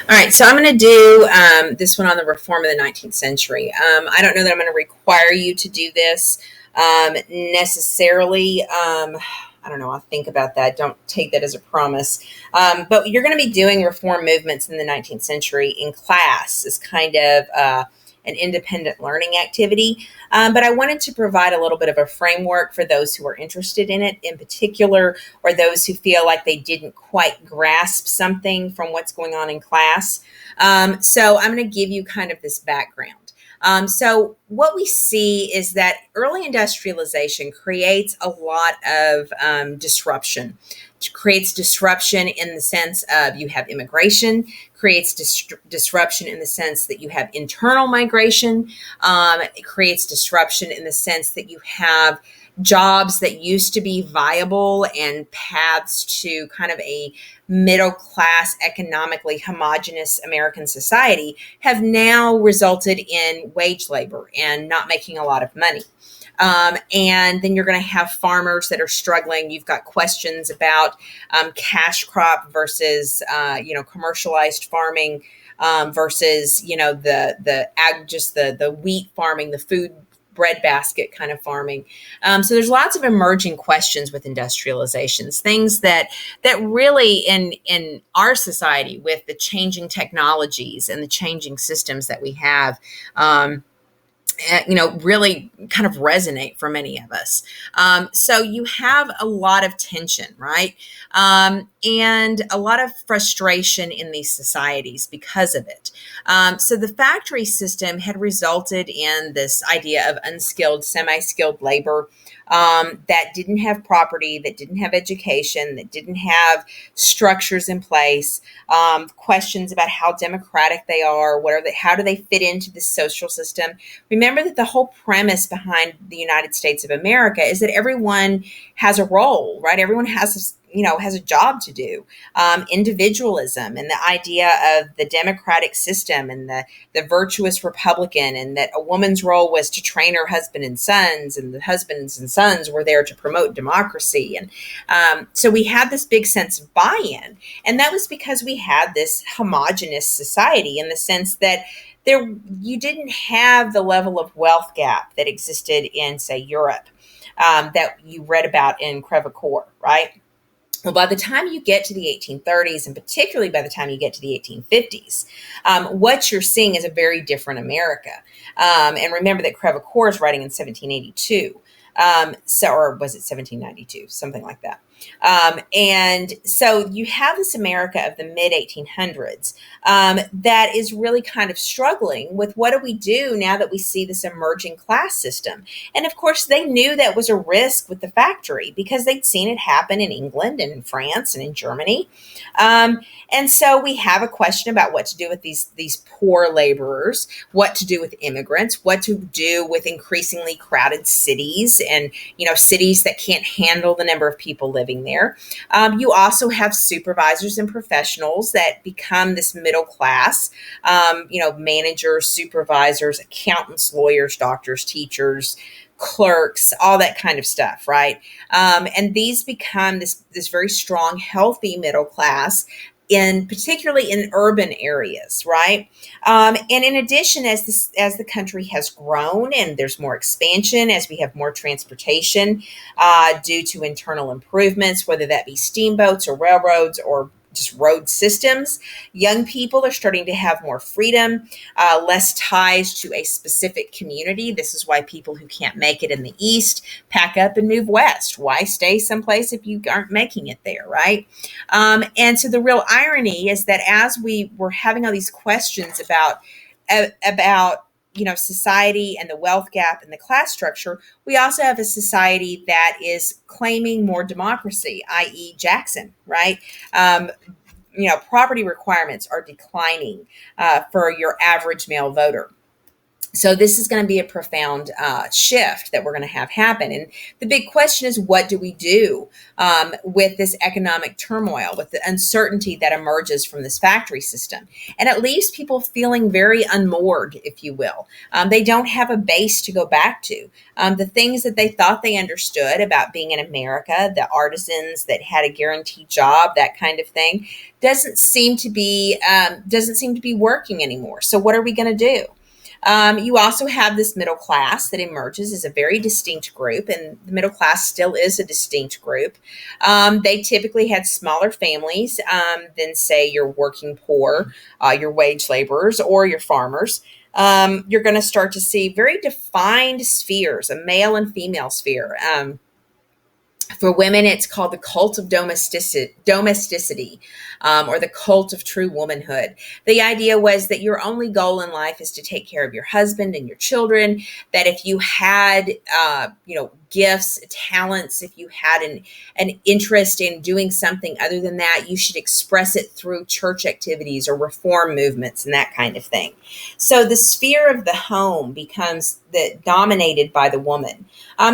All right, so I'm going to do this one on the reform of the 19th century. I don't know that I'm going to require you to do this necessarily. I don't know. I'll think about that. Don't take that as a promise. But you're going to be doing reform movements in the 19th century in class as kind of an independent learning activity. But I wanted to provide a little bit of a framework for those who are interested in it in particular, or those who feel like they didn't quite grasp something from what's going on in class. So I'm going to give you kind of this background. So what we see is that early industrialization creates a lot of disruption. It creates disruption in the sense of you have immigration, creates disruption in the sense that you have internal migration. It creates disruption in the sense that you have jobs that used to be viable and paths to kind of a middle class, economically homogenous American society have now resulted in wage labor and not making a lot of money. And then you're going to have farmers that are struggling. You've got questions about cash crop versus, commercialized farming versus, the ag, just the wheat farming, the food breadbasket kind of farming. So there's lots of emerging questions with industrializations, things that really in our society with the changing technologies and the changing systems that we have. Really kind of resonate for many of us. So you have a lot of tension, right? And a lot of frustration in these societies because of it. So the factory system had resulted in this idea of unskilled, semi-skilled labor that didn't have property, that didn't have education, that didn't have structures in place, questions about how democratic they are, what are they, how do they fit into the social system. Remember that the whole premise behind the United States of America is that everyone has a role, right? Everyone has has a job to do. Individualism and the idea of the democratic system and the virtuous Republican, and that a woman's role was to train her husband and sons, and the husbands and sons were there to promote democracy. And so we had this big sense of buy-in, and that was because we had this homogenous society in the sense that you didn't have the level of wealth gap that existed in, say, Europe, that you read about in Crevecoeur, right? Well, by the time you get to the 1830s, and particularly by the time you get to the 1850s, what you're seeing is a very different America. And remember that Crevecoeur is writing in 1782. Or was it 1792? Something like that. And so you have this America of the mid 1800s that is really kind of struggling with what do we do now that we see this emerging class system. And of course, they knew that was a risk with the factory because they'd seen it happen in England and in France and in Germany. And so we have a question about what to do with these poor laborers, what to do with immigrants, what to do with increasingly crowded cities and, cities that can't handle the number of people living there. You also have supervisors and professionals that become this middle class, managers, supervisors, accountants, lawyers, doctors, teachers, clerks, all that kind of stuff, right? And these become this very strong, healthy middle class, particularly in urban areas, right? And in addition, as the country has grown and there's more expansion, as we have more transportation due to internal improvements, whether that be steamboats or railroads or just road systems, young people are starting to have more freedom, less ties to a specific community. This is why people who can't make it in the East pack up and move west. Why stay someplace if you aren't making it there, right? And so the real irony is that as we were having all these questions about society and the wealth gap and the class structure, we also have a society that is claiming more democracy, i.e. Jackson, right? Property requirements are declining for your average male voter. So this is going to be a profound shift that we're going to have happen. And the big question is, what do we do with this economic turmoil, with the uncertainty that emerges from this factory system? And it leaves people feeling very unmoored, if you will. They don't have a base to go back to. The things that they thought they understood about being in America, the artisans that had a guaranteed job, that kind of thing, doesn't seem to be working anymore. So what are we going to do? You also have this middle class that emerges as a very distinct group, and the middle class still is a distinct group. They typically had smaller families than, say, your working poor, your wage laborers, or your farmers. You're going to start to see very defined spheres, a male and female sphere. For women, it's called the cult of domesticity, or the cult of true womanhood. The idea was that your only goal in life is to take care of your husband and your children. That if you had, gifts, talents, if you had an interest in doing something other than that, you should express it through church activities or reform movements and that kind of thing. So the sphere of the home becomes dominated by the woman.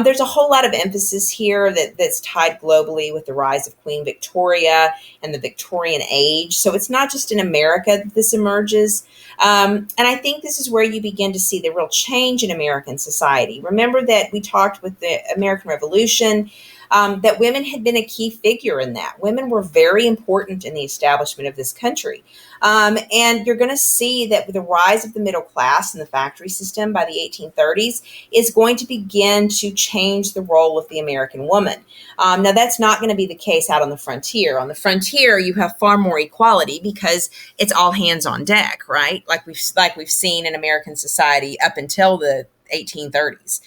There's a whole lot of emphasis here that's tied globally with the rise of Queen Victoria and the Victorian age. So it's not just in America that this emerges. And I think this is where you begin to see the real change in American society. Remember that we talked with the American Revolution, that women had been a key figure in that. Women were very important in the establishment of this country. And you're going to see that the rise of the middle class and the factory system by the 1830s is going to begin to change the role of the American woman. Now, that's not going to be the case out on the frontier. On the frontier, you have far more equality because it's all hands on deck, right? Like we've seen in American society up until the 1830s.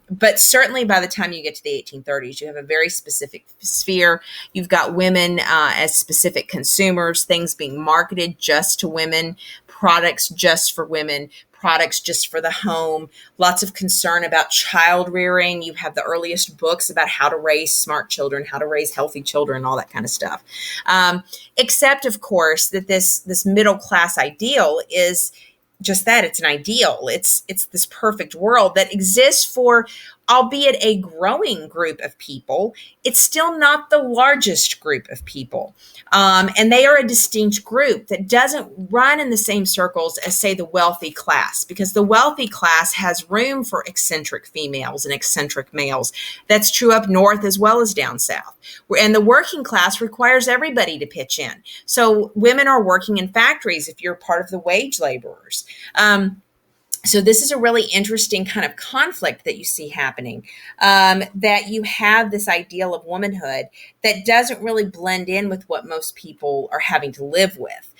But certainly by the time you get to the 1830s, you have a very specific sphere. You've got women as specific consumers, things being marketed just to women, products just for women, products just for the home, lots of concern about child rearing. You have the earliest books about how to raise smart children, how to raise healthy children, all that kind of stuff. Except, of course, that this middle class ideal is just that. It's an ideal. It's this perfect world that exists for, albeit a growing group of people. It's still not the largest group of people. And they are a distinct group that doesn't run in the same circles as, say, the wealthy class, because the wealthy class has room for eccentric females and eccentric males. That's true up north as well as down south. And the working class requires everybody to pitch in. So women are working in factories if you're part of the wage laborers. So this is a really interesting kind of conflict that you see happening, that you have this ideal of womanhood that doesn't really blend in with what most people are having to live with.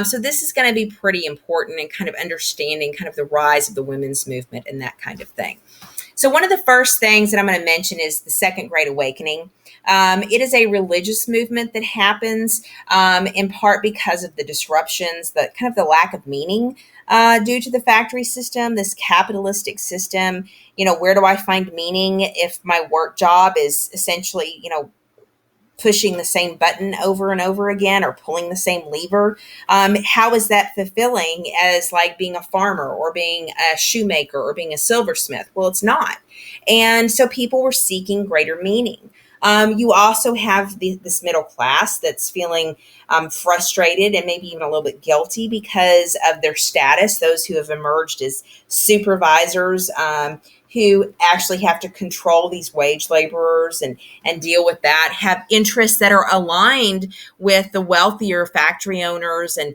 So this is going to be pretty important in kind of understanding kind of the rise of the women's movement and that kind of thing. So one of the first things that I'm going to mention is the Second Great Awakening. It is a religious movement that happens in part because of the disruptions, the kind of the lack of meaning due to the factory system, this capitalistic system. Where do I find meaning if my work job is essentially, pushing the same button over and over again or pulling the same lever? How is that fulfilling as like being a farmer or being a shoemaker or being a silversmith? Well, it's not. And so people were seeking greater meaning. You also have this middle class that's feeling frustrated and maybe even a little bit guilty because of their status, those who have emerged as supervisors, who actually have to control these wage laborers and deal with that, have interests that are aligned with the wealthier factory owners, and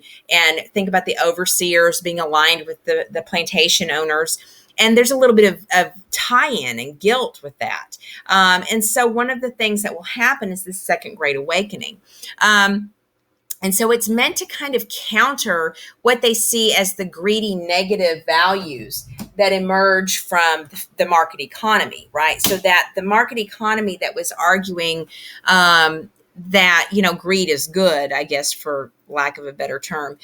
think about the overseers being aligned with the plantation owners. And there's a little bit of tie-in and guilt with that. And so one of the things that will happen is the Second Great Awakening. And so it's meant to kind of counter what they see as the greedy negative values that emerge from the market economy, right? So that the market economy that was arguing that, greed is good, I guess, for lack of a better term.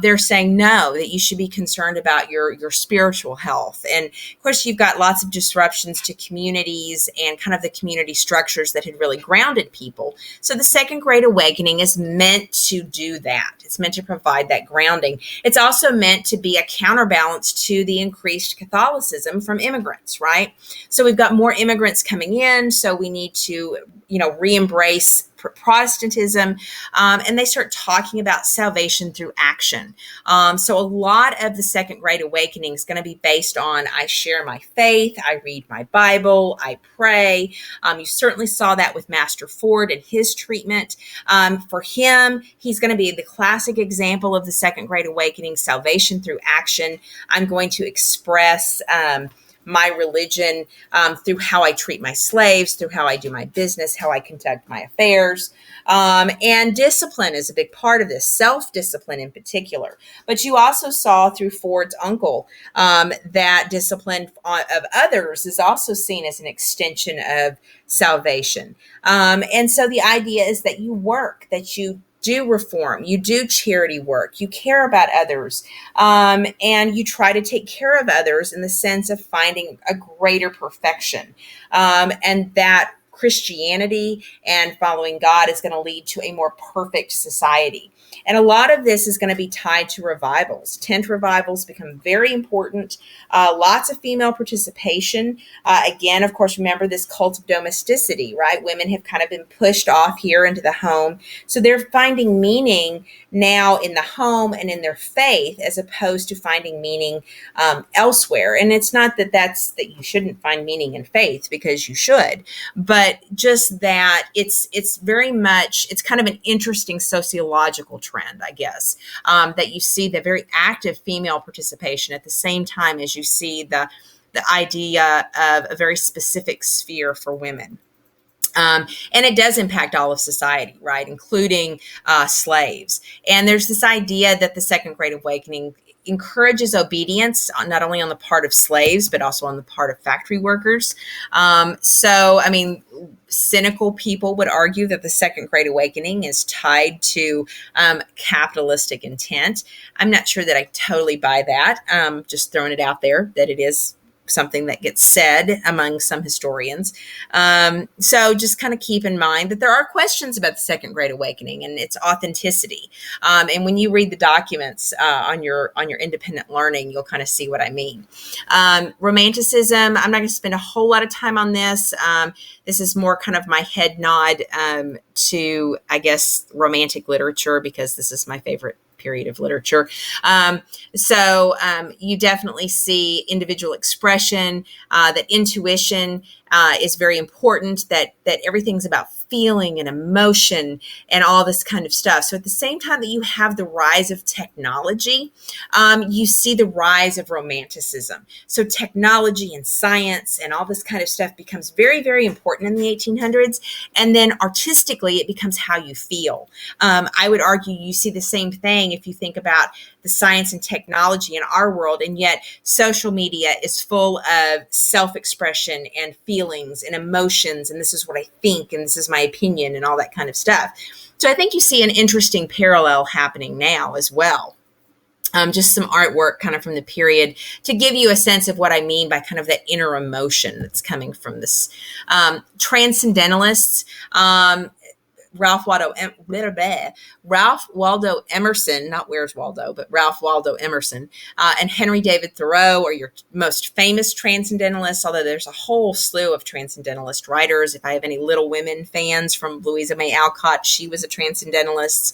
They're saying no, that you should be concerned about your spiritual health. And of course, you've got lots of disruptions to communities and kind of the community structures that had really grounded people. So the Second Great Awakening is meant to do that. It's meant to provide that grounding. It's also meant to be a counterbalance to the increased Catholicism from immigrants, right? So we've got more immigrants coming in, so we need to, re-embrace Protestantism, and they start talking about salvation through action. So a lot of the Second Great Awakening is going to be based on I share my faith, I read my Bible, I pray. You certainly saw that with Master Ford and his treatment. For him, he's going to be the classic example of the Second Great Awakening, salvation through action. I'm going to express my religion through how I treat my slaves, through how I do my business, how I conduct my affairs. And discipline is a big part of this, self-discipline in particular. But you also saw through Ford's uncle that discipline of others is also seen as an extension of salvation. And so the idea is that you work, that you do reform, you do charity work, you care about others, and you try to take care of others in the sense of finding a greater perfection. And that Christianity and following God is going to lead to a more perfect society. And a lot of this is going to be tied to revivals. Tent revivals become very important. Lots of female participation. Again, of course, remember this cult of domesticity, right? Women have kind of been pushed off here into the home. So they're finding meaning now in the home and in their faith as opposed to finding meaning elsewhere. And it's not that you shouldn't find meaning in faith, because you should, but just that it's very much, it's kind of an interesting sociological trend, I guess, that you see the very active female participation at the same time as you see the idea of a very specific sphere for women. And it does impact all of society, right, including slaves. And there's this idea that the Second Great Awakening encourages obedience, not only on the part of slaves, but also on the part of factory workers. Cynical people would argue that the Second Great Awakening is tied to capitalistic intent. I'm not sure that I totally buy that. Just throwing it out there that it is something that gets said among some historians. So just kind of keep in mind that there are questions about the Second Great Awakening and its authenticity. And when you read the documents on your independent learning, you'll kind of see what I mean. Romanticism, I'm not going to spend a whole lot of time on this. This is more kind of my head nod to, I guess, romantic literature, because this is my favorite period of literature. So you definitely see individual expression, that intuition is very important, that everything's about feeling and emotion and all this kind of stuff. So at the same time that you have the rise of technology, you see the rise of romanticism. So technology and science and all this kind of stuff becomes very, very important in the 1800s. And then artistically, it becomes how you feel. I would argue you see the same thing if you think about the science and technology in our world, and yet social media is full of self-expression and feelings and emotions, and this is what I think, and this is my opinion, and all that kind of stuff. So I think you see an interesting parallel happening now as well. Just some artwork kind of from the period to give you a sense of what I mean by kind of that inner emotion that's coming from this. Transcendentalists, Ralph Waldo Emerson, not Where's Waldo, but Ralph Waldo Emerson, and Henry David Thoreau are your most famous transcendentalists, although there's a whole slew of transcendentalist writers. If I have any Little Women fans from Louisa May Alcott, she was a transcendentalist.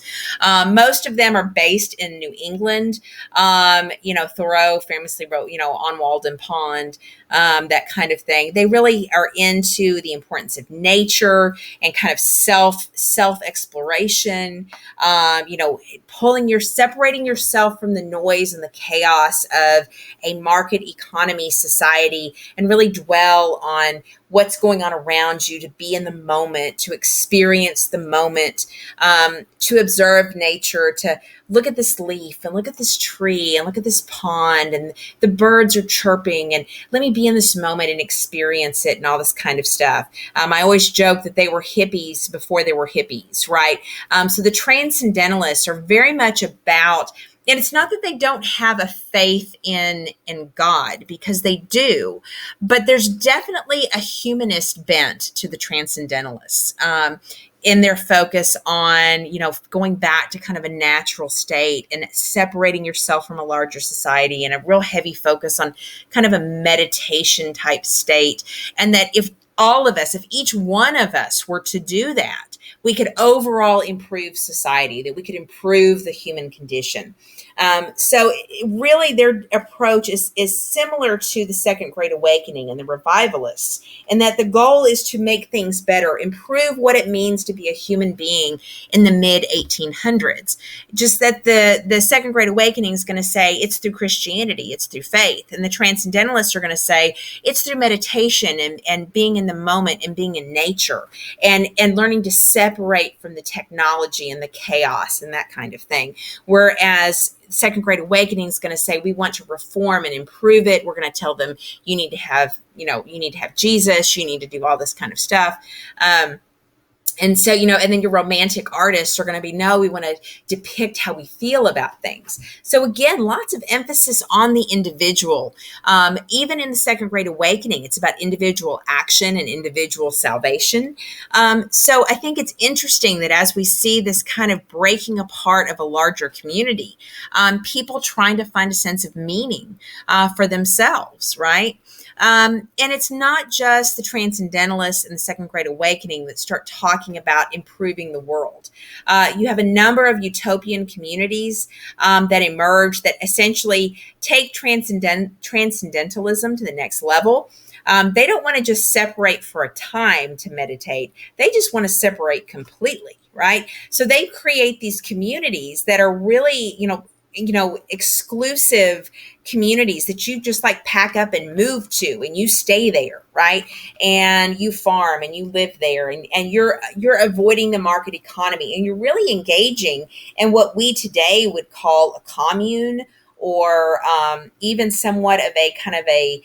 Most of them are based in New England. Thoreau famously wrote, On Walden Pond, that kind of thing. They really are into the importance of nature and kind of self-exploration, separating yourself from the noise and the chaos of a market economy society, and really dwell on what's going on around you, to be in the moment, to experience the moment, to observe nature, to look at this leaf and look at this tree and look at this pond and the birds are chirping and let me be in this moment and experience it and all this kind of stuff. I always joke that they were hippies before they were hippies, right? So the transcendentalists are very much about, and it's not that they don't have a faith in God, because they do, but there's definitely a humanist bent to the transcendentalists, in their focus on, going back to kind of a natural state and separating yourself from a larger society, and a real heavy focus on kind of a meditation type state. And that if all of us, if each one of us were to do that, we could overall improve society, that we could improve the human condition. So really their approach is similar to the Second Great Awakening and the revivalists, in that the goal is to make things better, improve what it means to be a human being in the mid 1800s. Just that the Second Great Awakening is going to say it's through Christianity, it's through faith. And the Transcendentalists are going to say it's through meditation and being in the moment and being in nature and learning to separate from the technology and the chaos and that kind of thing. Whereas Second Great Awakening is going to say we want to reform and improve it. We're going to tell them you need to have Jesus, you need to do all this kind of stuff. And so, and then your romantic artists are going to be, no, we want to depict how we feel about things. So again, lots of emphasis on the individual. Even in the Second Great Awakening, it's about individual action and individual salvation. So I think it's interesting that as we see this kind of breaking apart of a larger community, people trying to find a sense of meaning for themselves, right? And it's not just the Transcendentalists and the Second Great Awakening that start talking about improving the world. You have a number of utopian communities that emerge that essentially take transcendentalism to the next level. They don't want to just separate for a time to meditate. They just want to separate completely, right? So they create these communities that are really, exclusive communities that you just like pack up and move to, and you stay there, right? And you farm and you live there, and you're avoiding the market economy, and you're really engaging in what we today would call a commune, or even somewhat of a kind of a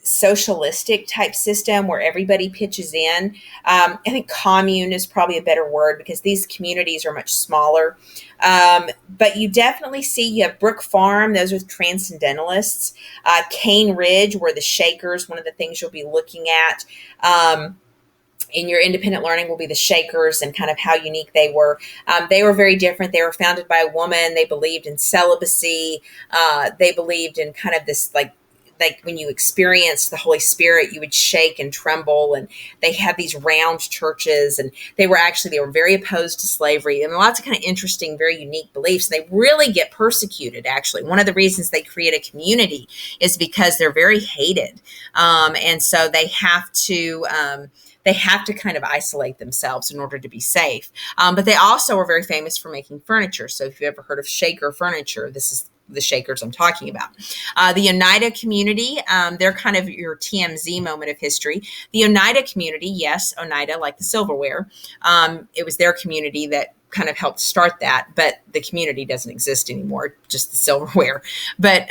socialistic type system where everybody pitches in. I think commune is probably a better word, because these communities are much smaller. But you definitely see, you have Brook Farm, those are Transcendentalists. Cane Ridge, where the Shakers, one of the things you'll be looking at in your independent learning will be the Shakers and kind of how unique they were. They were very different. They were founded by a woman. They believed in celibacy. They believed in kind of this like when you experienced the Holy Spirit, you would shake and tremble. And they had these round churches, and they were very opposed to slavery, and lots of kind of interesting, very unique beliefs. And they really get persecuted. Actually, one of the reasons they create a community is because they're very hated. And so they have to kind of isolate themselves in order to be safe. But they also are very famous for making furniture. So if you've ever heard of Shaker furniture, this is the Shakers I'm talking about. The Oneida community, they're kind of your TMZ moment of history. The Oneida community, yes, Oneida, like the silverware. It was their community that kind of helped start that, but the community doesn't exist anymore, just the silverware. But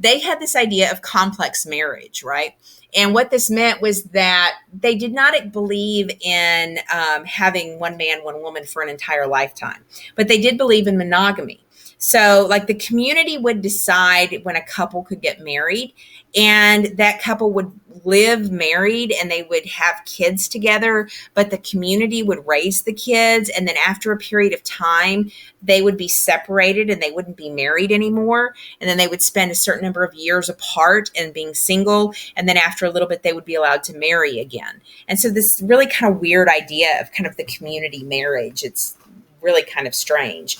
they had this idea of complex marriage, right? And what this meant was that they did not believe in having one man, one woman for an entire lifetime, but they did believe in monogamy. So like the community would decide when a couple could get married, and that couple would live married and they would have kids together, but the community would raise the kids. And then after a period of time, they would be separated and they wouldn't be married anymore. And then they would spend a certain number of years apart and being single. And then after a little bit, they would be allowed to marry again. And so this really kind of weird idea of kind of the community marriage, it's really kind of strange.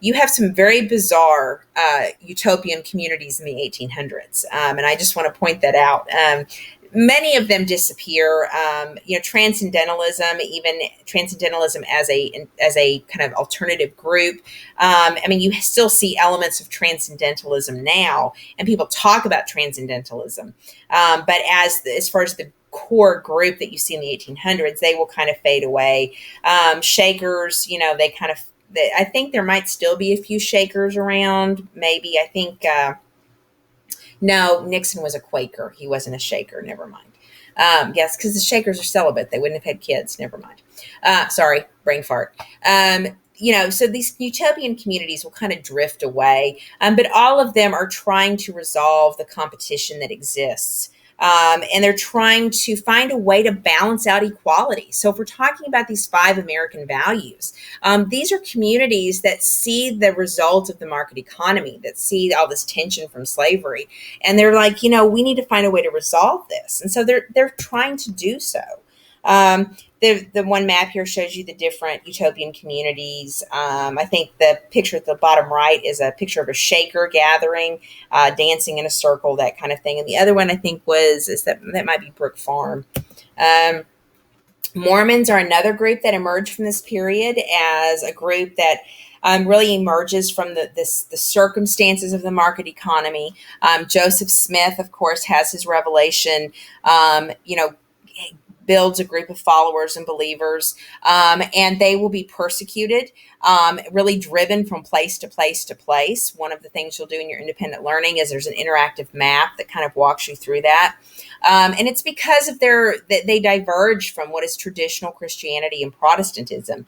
You have some very bizarre utopian communities in the 1800s, and I just want to point that out. Many of them disappear. Transcendentalism, even transcendentalism as a kind of alternative group. You still see elements of transcendentalism now, and people talk about transcendentalism. But as far as the core group that you see in the 1800s, they will kind of fade away. Shakers, they kind of, I think there might still be a few Shakers around. Maybe, I think, no, Nixon was a Quaker. He wasn't a Shaker. Never mind. Yes, because the Shakers are celibate. They wouldn't have had kids. Never mind. Sorry, brain fart. So these utopian communities will kind of drift away, but all of them are trying to resolve the competition that exists. And they're trying to find a way to balance out equality. So if we're talking about these 5 American values, these are communities that see the result of the market economy, that see all this tension from slavery. And they're like, we need to find a way to resolve this. And so they're trying to do so. The one map here shows you the different utopian communities. I think the picture at the bottom right is a picture of a Shaker gathering, dancing in a circle, that kind of thing. And the other one I think that might be Brook Farm. Mormons are another group that emerged from this period as a group that really emerges from the circumstances of the market economy. Joseph Smith, of course, has his revelation, builds a group of followers and believers, and they will be persecuted, really driven from place to place to place. One of the things you'll do in your independent learning is there's an interactive map that kind of walks you through that. And it's because of that they diverge from what is traditional Christianity and Protestantism,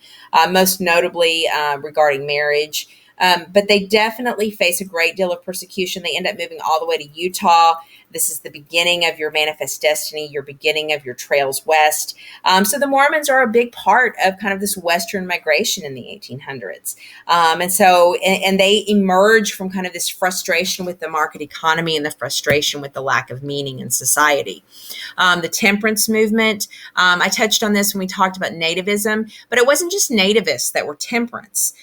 most notably regarding marriage. But they definitely face a great deal of persecution. They end up moving all the way to Utah. This is the beginning of your manifest destiny, your beginning of your trails west. So the Mormons are a big part of kind of this Western migration in the 1800s. And they emerge from kind of this frustration with the market economy and the frustration with the lack of meaning in society. The temperance movement, I touched on this when we talked about nativism, but it wasn't just nativists that were temperance.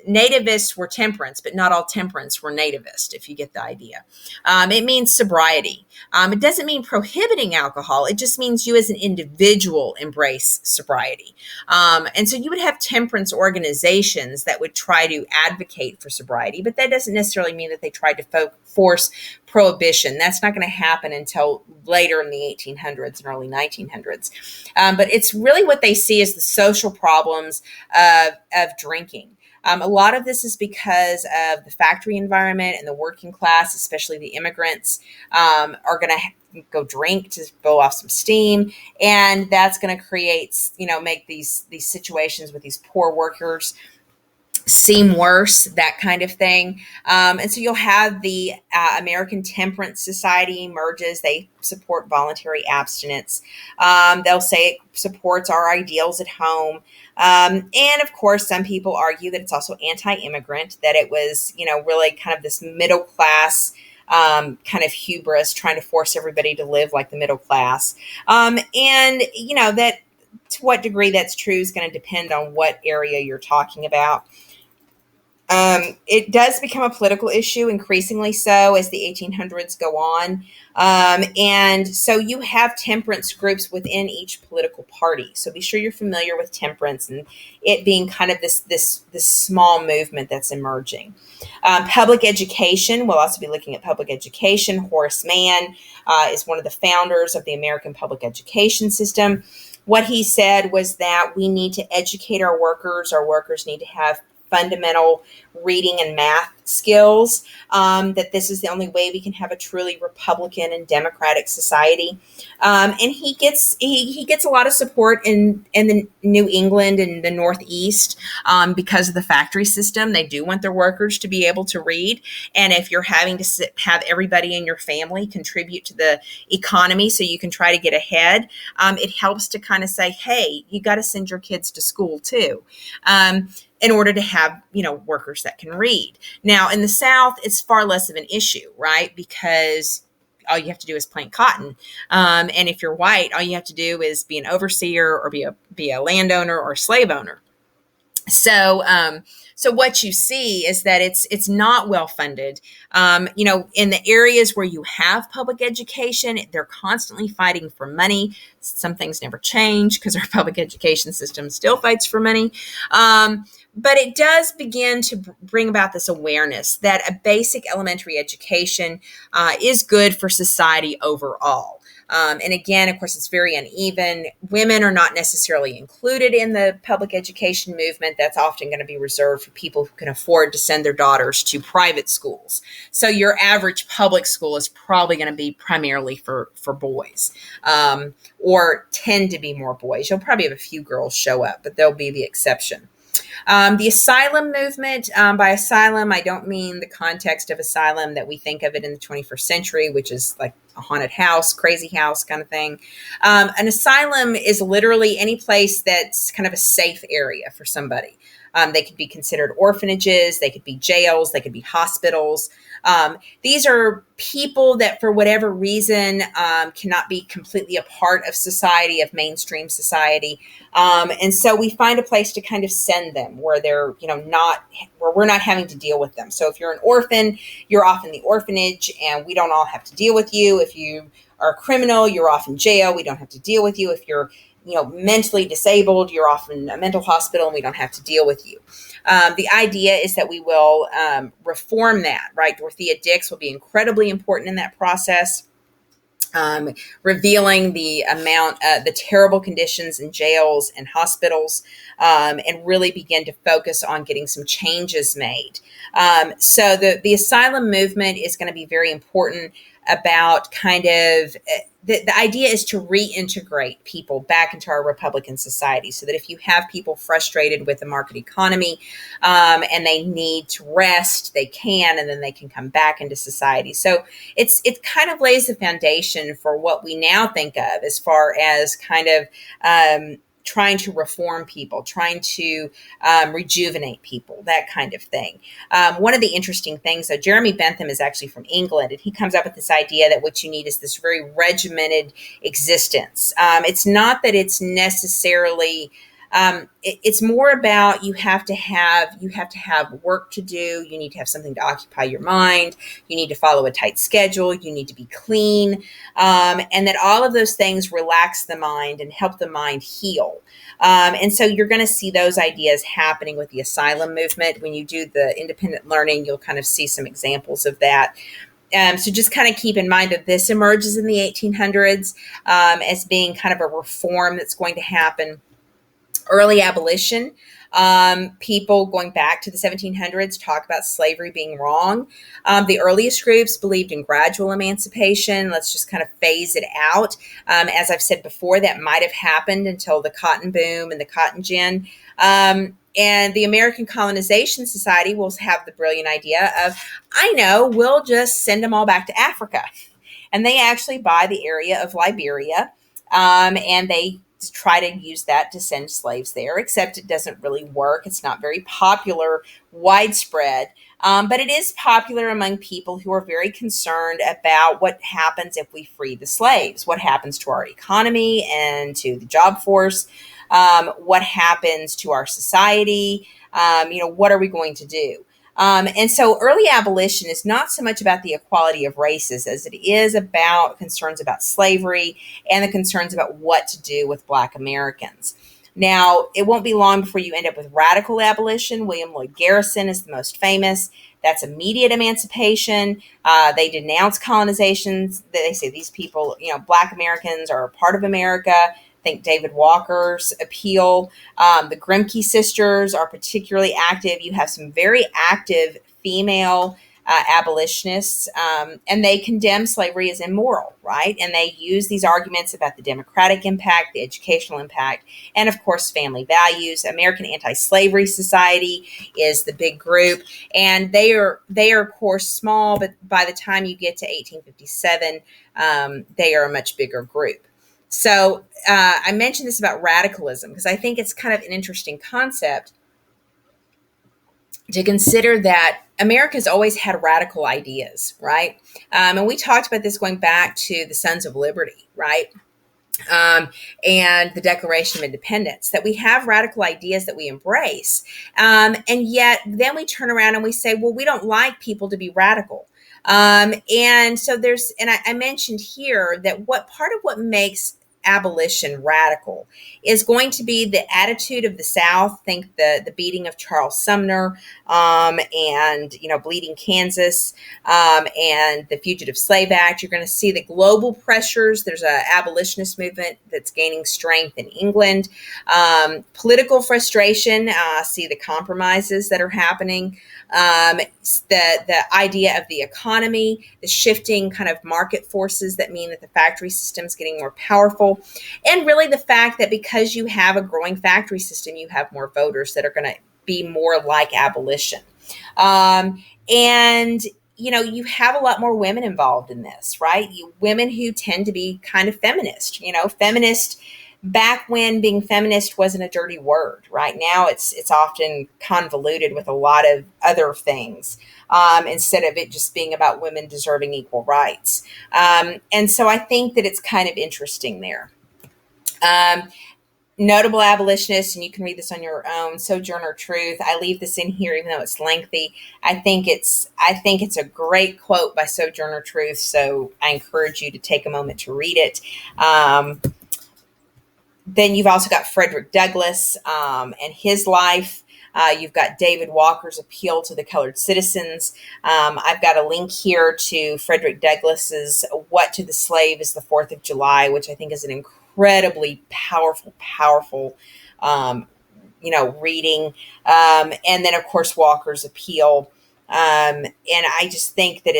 Nativists were temperance, but not all temperance were nativist, if you get the idea. It means sobriety. It doesn't mean prohibiting alcohol. It just means you as an individual embrace sobriety. And so you would have temperance organizations that would try to advocate for sobriety, but that doesn't necessarily mean that they tried to force prohibition. That's not going to happen until later in the 1800s and early 1900s. But it's really what they see as the social problems of drinking. A lot of this is because of the factory environment, and the working class, especially the immigrants, are going to go drink to blow off some steam. And that's going to create, make these situations with these poor workers seem worse, that kind of thing. And so you'll have the American Temperance Society emerges. They support voluntary abstinence. They'll say it supports our ideals at home. And of course, some people argue that it's also anti-immigrant, that it was, really kind of this middle class kind of hubris, trying to force everybody to live like the middle class. That to what degree that's true is going to depend on what area you're talking about. It does become a political issue, increasingly so, as the 1800s go on. And so you have temperance groups within each political party. So be sure you're familiar with temperance and it being kind of this small movement that's emerging. Public education, we'll also be looking at public education. Horace Mann is one of the founders of the American public education system. What he said was that we need to educate our workers. Our workers need to have fundamental reading and math skills, that this is the only way we can have a truly Republican and democratic society. And he gets a lot of support in the New England and the Northeast because of the factory system. They do want their workers to be able to read. And if you're having to have everybody in your family contribute to the economy so you can try to get ahead, it helps to kind of say, hey, you got to send your kids to school too. In order to have, workers that can read. Now, in the South, it's far less of an issue, right? Because all you have to do is plant cotton. And if you're white, all you have to do is be an overseer or be a landowner or a slave owner. So what you see is that it's not well funded. In the areas where you have public education, they're constantly fighting for money. Some things never change because our public education system still fights for money. But it does begin to bring about this awareness that a basic elementary education is good for society overall. And again, of course, it's very uneven. Women are not necessarily included in the public education movement. That's often going to be reserved for people who can afford to send their daughters to private schools. So your average public school is probably going to be primarily for boys, or tend to be more boys. You'll probably have a few girls show up, but they'll be the exception. The asylum movement, by asylum, I don't mean the context of asylum that we think of it in the 21st century, which is like a haunted house, crazy house kind of thing. An asylum is literally any place that's kind of a safe area for somebody. They could be considered orphanages, they could be jails, they could be hospitals. These are people that, for whatever reason, cannot be completely a part of society, of mainstream society. And so we find a place to kind of send them where they're, not, where we're not having to deal with them. So if you're an orphan, you're off in the orphanage and we don't all have to deal with you. If you are a criminal, you're off in jail. We don't have to deal with you. If you're mentally disabled, you're off in a mental hospital and we don't have to deal with you. The idea is that we will reform that, right? Dorothea Dix will be incredibly important in that process, revealing the the terrible conditions in jails and hospitals, and really begin to focus on getting some changes made. So the asylum movement is going to be very important about kind of the idea is to reintegrate people back into our Republican society so that if you have people frustrated with the market economy and they need to rest, they can, and then they can come back into society. So it kind of lays the foundation for what we now think of as far as kind of trying to reform people, trying to rejuvenate people, that kind of thing. One of the interesting things, though, Jeremy Bentham is actually from England, and he comes up with this idea that what you need is this very regimented existence. It's not that it's necessarily it's more about you have to have work to do. You need to have something to occupy your mind. You need to follow a tight schedule. You need to be clean, and that all of those things relax the mind and help the mind heal. And so you're going to see those ideas happening with the asylum movement. When you do the independent learning, you'll kind of see some examples of that. So just kind of keep in mind that this emerges in the 1800s as being kind of a reform that's going to happen. Early abolition, people going back to the 1700s talk about slavery being wrong. The earliest groups believed in gradual emancipation. Let's just kind of phase it out. As I've said before, that might have happened until the cotton boom and the cotton gin. And the American Colonization Society will have the brilliant idea of, we'll just send them all back to Africa. And they actually buy the area of Liberia, and they try to use that to send slaves there, except it doesn't really work. It's not very popular, widespread, but it is popular among people who are very concerned about what happens if we free the slaves, what happens to our economy and to the job force, what happens to our society, what are we going to do? And so early abolition is not so much about the equality of races as it is about concerns about slavery and the concerns about what to do with Black Americans. Now, it won't be long before you end up with radical abolition. William Lloyd Garrison is the most famous. That's immediate emancipation. They denounce colonizations. They say these people, Black Americans are a part of America. Think David Walker's appeal. The Grimke sisters are particularly active. You have some very active female abolitionists, and they condemn slavery as immoral, right? And they use these arguments about the democratic impact, the educational impact, and of course, family values. American Anti-Slavery Society is the big group, and they are of course small, but by the time you get to 1857, they are a much bigger group. So I mentioned this about radicalism because I think it's kind of an interesting concept to consider that America's always had radical ideas, right? And we talked about this going back to the Sons of Liberty, right? And the Declaration of Independence, that we have radical ideas that we embrace. And yet then we turn around and we say, well, we don't like people to be radical. And so I mentioned here that what makes abolition radical is going to be the attitude of the South. Think the beating of Charles Sumner, and bleeding Kansas, and the Fugitive Slave Act. You're going to see the global pressures. There's an abolitionist movement that's gaining strength in England. Political frustration. See the compromises that are happening. The idea of the economy, the shifting kind of market forces that mean that the factory system is getting more powerful, and really the fact that because you have a growing factory system, you have more voters that are going to be more like abolition. And you have a lot more women involved in this, right? Women who tend to be kind of feminist, feminist back when being feminist wasn't a dirty word. Right now, it's often convoluted with a lot of other things, instead of it just being about women deserving equal rights. And so I think that it's kind of interesting there. Notable abolitionists, and you can read this on your own. Sojourner Truth. I leave this in here, even though it's lengthy. I think it's a great quote by Sojourner Truth. So I encourage you to take a moment to read it. Then you've also got Frederick Douglass, and his life. You've got David Walker's appeal to the colored citizens. I've got a link here to Frederick Douglass's "What to the Slave is the 4th of July," which I think is an incredibly powerful, reading. And then, of course, Walker's appeal. And I just think that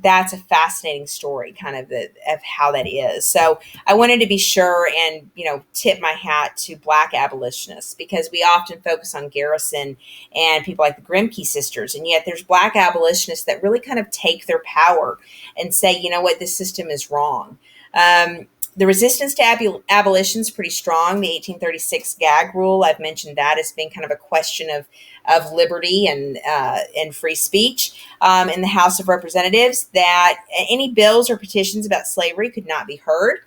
that's a fascinating story, kind of of how that is. So I wanted to be sure and, tip my hat to Black abolitionists, because we often focus on Garrison and people like the Grimke sisters. And yet there's Black abolitionists that really kind of take their power and say, you know what, this system is wrong. The resistance to abolition is pretty strong. The 1836 gag rule, I've mentioned that as being kind of a question of liberty and free speech in the House of Representatives, that any bills or petitions about slavery could not be heard.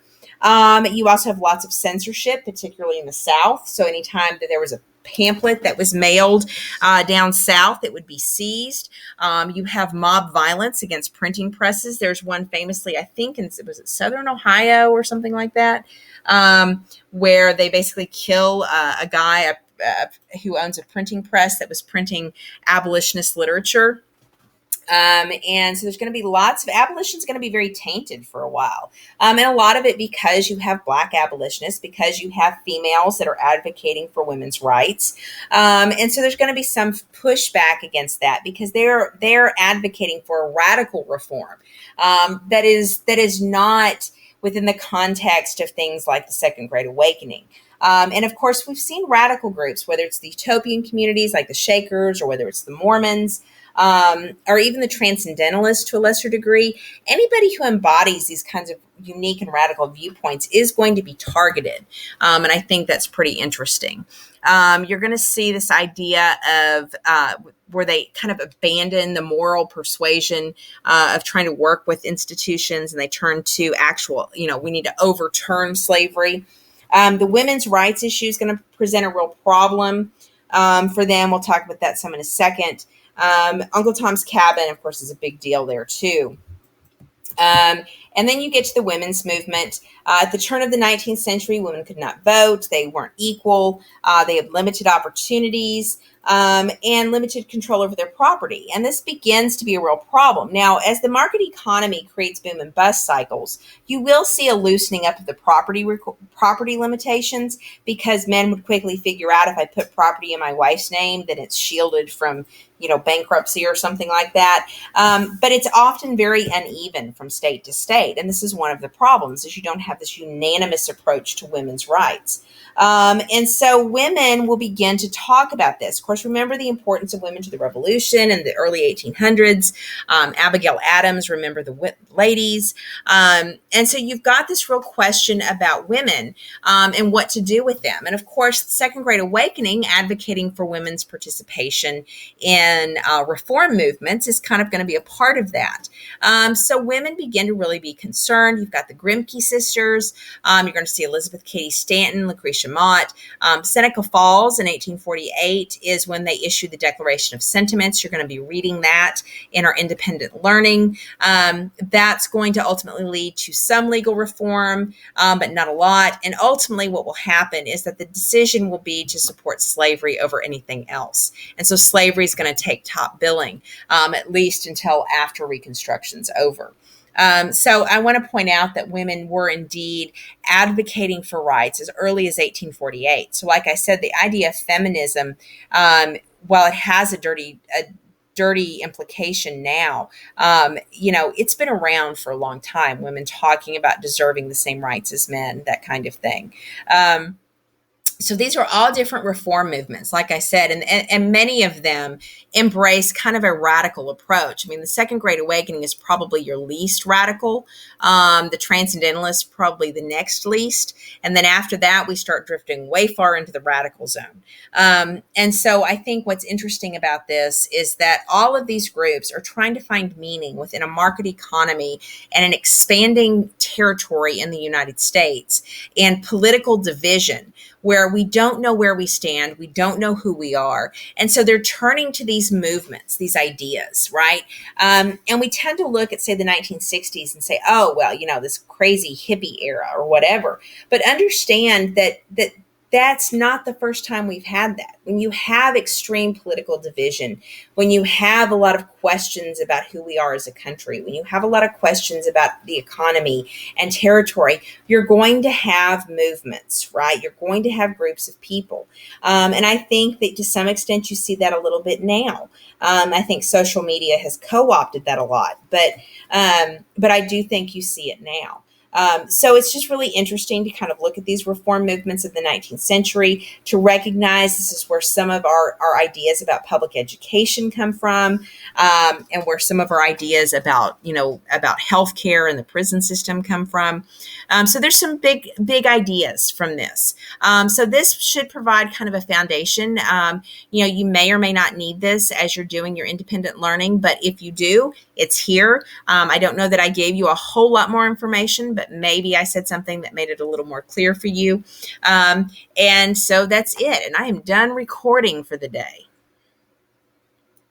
You also have lots of censorship, particularly in the South. So anytime that there was a pamphlet that was mailed down south, it would be seized. You have mob violence against printing presses. There's one famously, I think, was it Southern Ohio or something like that, where they basically kill a guy who owns a printing press that was printing abolitionist literature. And so there's going to be lots of abolition's going to be very tainted for a while. And a lot of it because you have Black abolitionists, because you have females that are advocating for women's rights. And so there's going to be some pushback against that, because they're advocating for a radical reform that is not within the context of things like the Second Great Awakening. And of course, we've seen radical groups, whether it's the utopian communities like the Shakers, or whether it's the Mormons, or even the Transcendentalists to a lesser degree. Anybody who embodies these kinds of unique and radical viewpoints is going to be targeted. And I think that's pretty interesting. You're going to see this idea of where they kind of abandon the moral persuasion of trying to work with institutions, and they turn to actual, we need to overturn slavery. The women's rights issue is going to present a real problem for them. We'll talk about that some in a second. Uncle Tom's Cabin, of course, is a big deal there too. And then you get to the women's movement. At the turn of the 19th century, women could not vote. They weren't equal. They had limited opportunities and limited control over their property. And this begins to be a real problem. Now, as the market economy creates boom and bust cycles, you will see a loosening up of the property limitations, because men would quickly figure out, if I put property in my wife's name, then it's shielded from bankruptcy or something like that. But it's often very uneven from state to state. And this is one of the problems, is you don't have this unanimous approach to women's rights. And so women will begin to talk about this. Of course, remember the importance of women to the revolution in the early 1800s. Abigail Adams, remember the ladies. And so you've got this real question about women and what to do with them. And of course, the Second Great Awakening, advocating for women's participation in reform movements, is kind of going to be a part of that. So women begin to really be be concerned. You've got the Grimke sisters. You're going to see Elizabeth Cady Stanton, Lucretia Mott. Seneca Falls in 1848 is when they issued the Declaration of Sentiments. You're going to be reading that in our independent learning. That's going to ultimately lead to some legal reform, but not a lot. And ultimately, what will happen is that the decision will be to support slavery over anything else. And so slavery is going to take top billing, at least until after Reconstruction's over. So I want to point out that women were indeed advocating for rights as early as 1848. So like I said, the idea of feminism, while it has a dirty implication now, it's been around for a long time, women talking about deserving the same rights as men, that kind of thing. So these are all different reform movements, like I said, and many of them embrace kind of a radical approach. I mean, the Second Great Awakening is probably your least radical. The Transcendentalists probably the next least. And then after that, we start drifting way far into the radical zone. And so I think what's interesting about this is that all of these groups are trying to find meaning within a market economy and an expanding territory in the United States and political division, where we don't know where we stand, we don't know who we are. And so they're turning to these movements, these ideas, right? And we tend to look at, say, the 1960s and say, oh, well, this crazy hippie era or whatever. But understand that that's not the first time we've had that. When you have extreme political division, when you have a lot of questions about who we are as a country, when you have a lot of questions about the economy and territory, you're going to have movements, right? You're going to have groups of people. And I think that to some extent you see that a little bit now. I think social media has co-opted that a lot, but I do think you see it now. So it's just really interesting to kind of look at these reform movements of the 19th century, to recognize this is where some of our ideas about public education come from, and where some of our ideas about healthcare and the prison system come from. So there's some big ideas from this. So this should provide kind of a foundation. You may or may not need this as you're doing your independent learning, but if you do, it's here. I don't know that I gave you a whole lot more information, but maybe I said something that made it a little more clear for you. And so that's it. And I am done recording for the day.